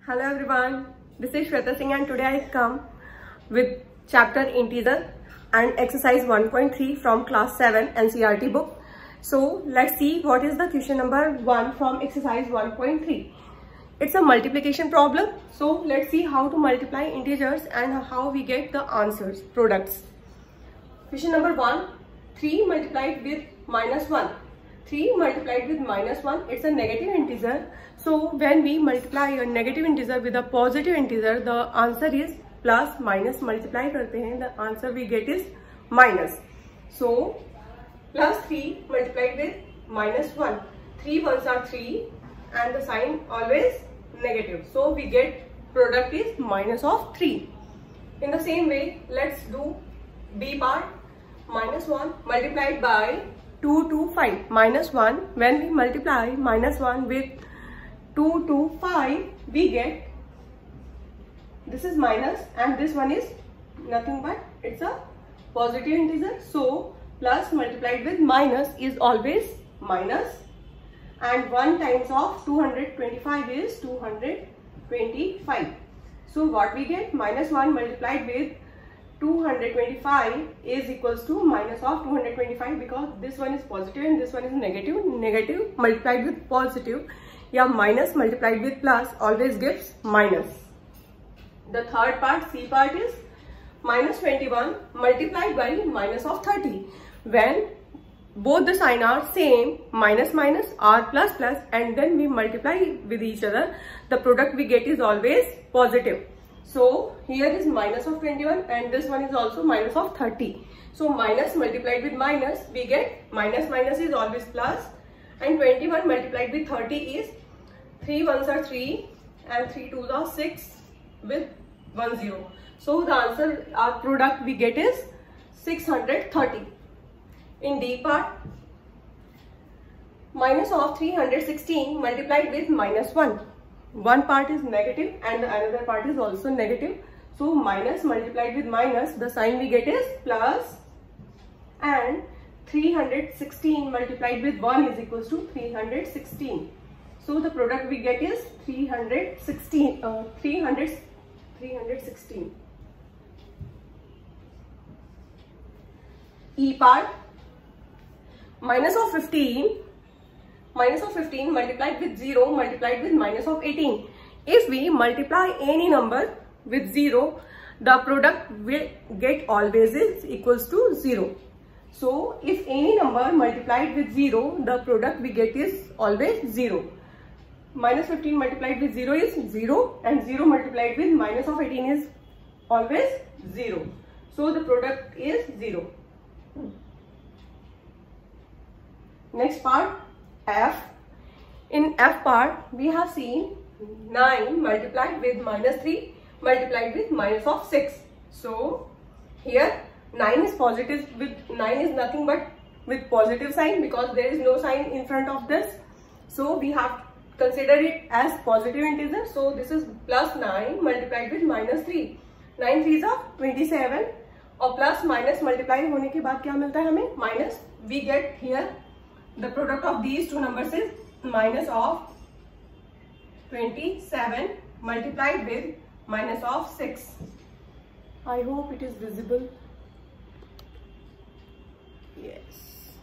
Hello everyone, this is Shweta Singh and today I come with chapter integer and exercise 1.3 from class 7 NCERT book. So let's see what is the question number 1 from exercise 1.3. It's a multiplication problem. So let's see how to multiply integers and how we get the answers, products. Question number 1, 3 multiplied with minus 1. 3 multiplied with minus 1, it's a negative integer. So when we multiply a negative integer with a positive integer, the answer is plus minus multiply करते हैं, the answer we get is minus. So plus 3 multiplied with minus 1. 3 ones are 3 and the sign always negative. So we get product is minus of 3. In the same way, let's do B part. Minus 1 multiplied by 2 to 5. Minus 1, when we multiply minus 1 with 2 to 5, we get, this is minus and this one is nothing but it's a positive integer. So plus multiplied with minus is always minus, and 1 times of 225 is 225. So what we get, minus 1 multiplied with 225 is equals to minus of 225, because this one is positive and this one is negative. Negative multiplied with positive, yeah, minus multiplied with plus always gives minus. The third part, C part, is minus 21 multiplied by minus of 30. When both the sign are same, minus minus or plus plus, and then we multiply with each other, the product we get is always positive. So here is minus of 21 and this one is also minus of 30. So minus multiplied with minus, we get minus minus is always plus, and 21 multiplied with 30 is 3 ones are 3 and 3 twos are 6 with 1 0. So the answer, our product we get is 630. In D part, minus of 316 multiplied with minus 1. One part is negative and the another part is also negative. So minus multiplied with minus, the sign we get is plus, and 316 multiplied with 1 is equals to 316. So the product we get is 316. E part, minus of 15 multiplied with 0 multiplied with minus of 18. If we multiply any number with 0, the product will get always is equals to 0. So if any number multiplied with 0, the product we get is always 0. Minus 15 multiplied with 0 is 0, and 0 multiplied with minus of 18 is always 0. So the product is 0. Next part, F. In F part, we have seen 9 multiplied with minus 3 multiplied with minus of 6. So here 9 is positive, with 9 is nothing but with positive sign because there is no sign in front of this. So we have considered it as positive integer. So this is plus 9 multiplied with minus 3. 9 3s are 27, और plus minus multiply होने के बाद क्या मिलता है हमें, minus. We get here the product of these two numbers is minus of 27 multiplied with minus of 6. I hope it is visible. Yes.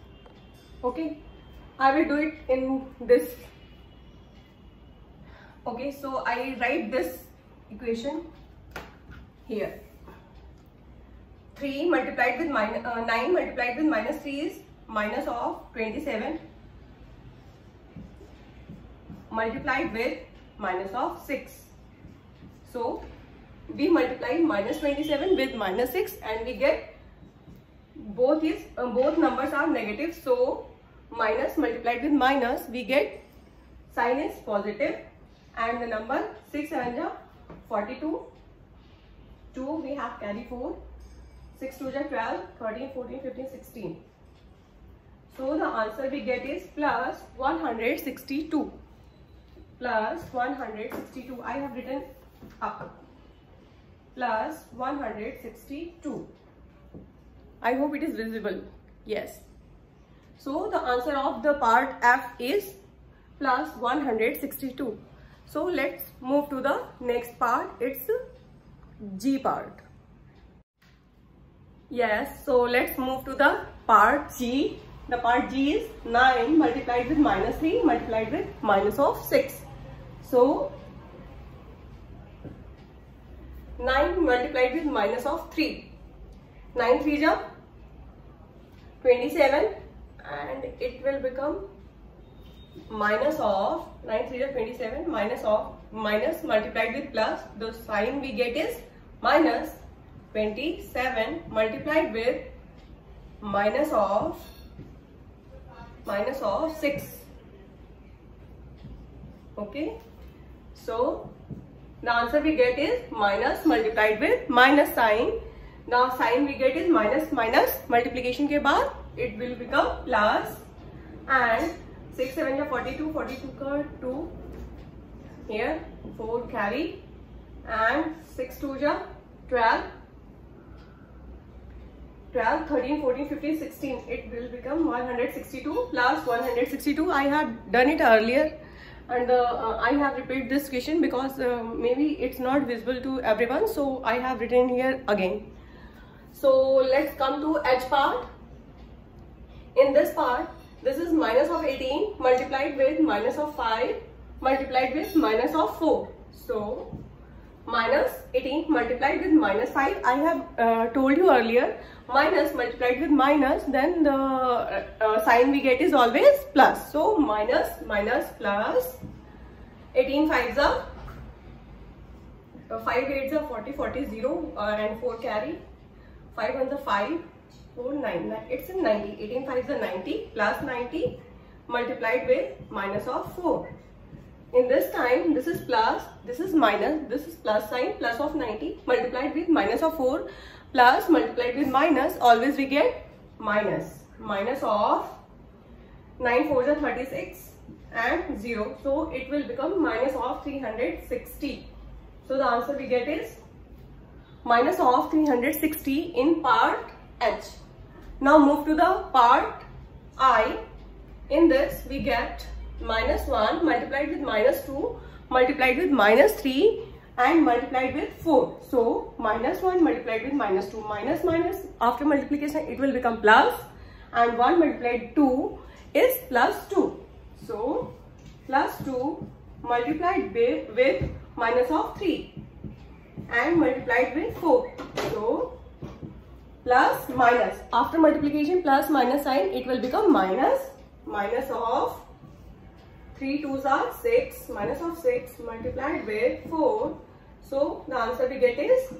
Okay. I will do it in this. Okay. So I write this equation here. 3 multiplied with 9 multiplied with minus 3 is minus of 27 multiplied with minus of 6. So we multiply minus 27 with minus 6 and we get both numbers are negative. So minus multiplied with minus, we get sign is positive, and the number 6 7 ja 42. 2 we have carry 4. 6 2 ja 12, 13, 14, 15, 16. So the answer we get is plus 162. Plus 162. I have written up. Plus 162. I hope it is visible. Yes. So the answer of the part F is plus 162. So let's move to the next part. It's G part. Yes, so let's move to the part G. The part G is 9 multiplied with minus 3 multiplied with minus of 6. So 9 multiplied with minus of 3. 9 3s are 27 and it will become minus of 9 3s are 27 minus of minus multiplied with plus. The sign we get is minus 27 multiplied with minus of 6. Okay, so the answer we get is minus multiplied with minus sign. Now sign we get is minus minus, multiplication के बाद it will become plus, and 6 7 या 42, 42 का 2 here, 4 carry, and 6 2 ja 12, 12 13 14 15 16, it will become 162 plus 162. I have done it earlier and I have repeated this question because maybe it's not visible to everyone, so I have written here again. So let's come to H part. In this part, this is minus of 18 multiplied with minus of 5 multiplied with minus of 4. So minus 18 multiplied with minus 5. I have told you earlier, minus multiplied with minus, then the sign we get is always plus. So minus minus plus, 18 5s are 5 8s are 40, 40 0 and 4 carry, 5 1s are 5, 4 9, it's in 90. 18 5s are 90 plus 90 multiplied with minus of 4. In this time, this is plus, this is minus, this is plus sign, plus of 90 multiplied with minus of 4, plus multiplied with minus, always we get minus. Minus of 9 4s are 36 and 0. So it will become minus of 360. So the answer we get is minus of 360 in part H. Now move to the part I. In this we get minus 1 multiplied with minus 2 multiplied with minus 3 and multiplied with 4. So minus 1 multiplied with minus 2, minus minus, after multiplication it will become plus, and 1 multiplied 2 is plus 2. So plus 2 multiplied with minus of 3 and multiplied with 4. So plus minus, after multiplication plus minus sign it will become minus. Minus of 3 2s are 6, minus of 6 multiplied with 4. So the answer we get is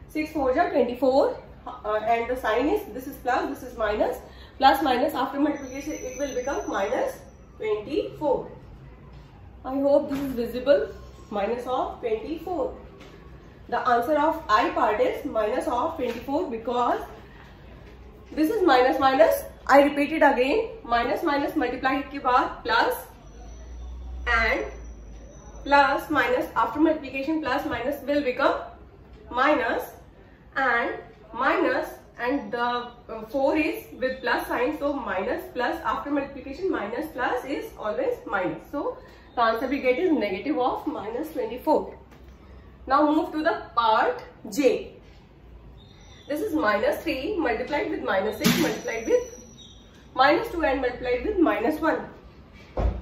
6 4s are 24 and the sign is, this is plus, this is minus. Plus minus, after multiplication it will become minus 24. I hope this is visible. Minus of 24. The answer of I part is minus of 24 because this is minus minus. I repeat it again. Minus minus multiply के बाद plus, and plus minus, after multiplication plus minus will become minus, and minus, and the 4 is with plus sign, so minus plus, after multiplication minus plus is always minus. So the answer we get is negative of minus 24. Now move to the part J. This is minus 3 multiplied with minus 6 multiplied with minus 2 and multiplied with minus 1.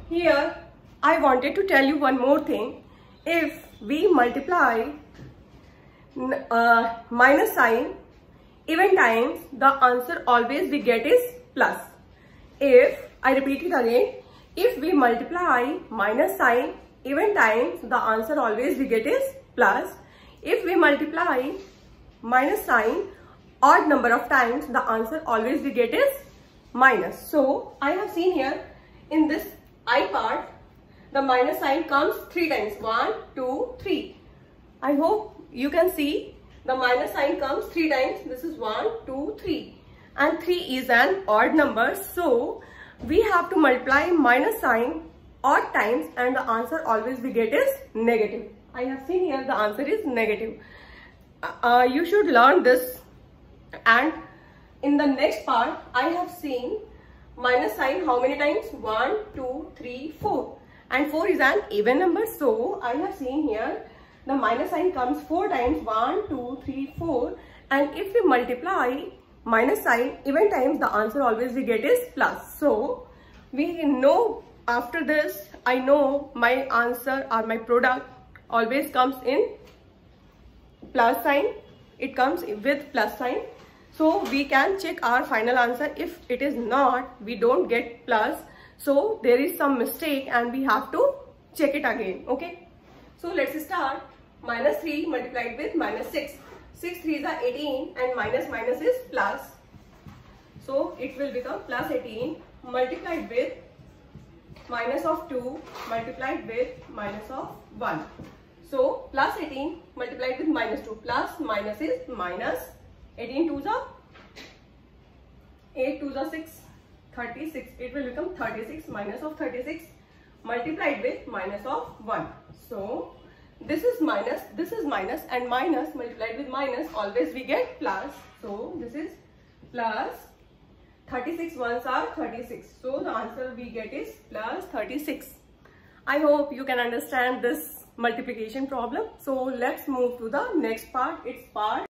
Here I wanted to tell you one more thing. If we multiply minus sign even times, the answer always we get is plus. If, I repeat it again, if we multiply minus sign even times, the answer always we get is plus. If we multiply minus sign odd number of times, the answer always we get is minus. So I have seen here in this I part, the minus sign comes 3 times. 1, 2, 3. I hope you can see the minus sign comes 3 times. This is 1, 2, 3. And 3 is an odd number. So we have to multiply minus sign odd times and the answer always we get is negative. I have seen here the answer is negative. You should learn this. And in the next part, I have seen minus sign how many times? 1, 2, 3, 4. and 4 is an even number. So I have seen here the minus sign comes 4 times, 1, 2, 3, 4, and if we multiply minus sign even times, the answer always we get is plus. So we know after this, I know my answer or my product always comes in plus sign. It comes with plus sign. So we can check our final answer. If it is not, we don't get plus. So there is some mistake and we have to check it again. Okay. So let's start. Minus 3 multiplied with minus 6. 6 3s are 18 and minus minus is plus. So it will become plus 18 multiplied with minus of 2 multiplied with minus of 1. So plus 18 multiplied with minus 2, plus minus is minus. 18 2s are 8 2s are 6, 36. It will become 36 minus of 36 multiplied with minus of 1. So this is minus and minus multiplied with minus, always we get plus. So this is plus 36 ones are 36. So the answer we get is plus 36. I hope you can understand this multiplication problem. So let's move to the next part. It's part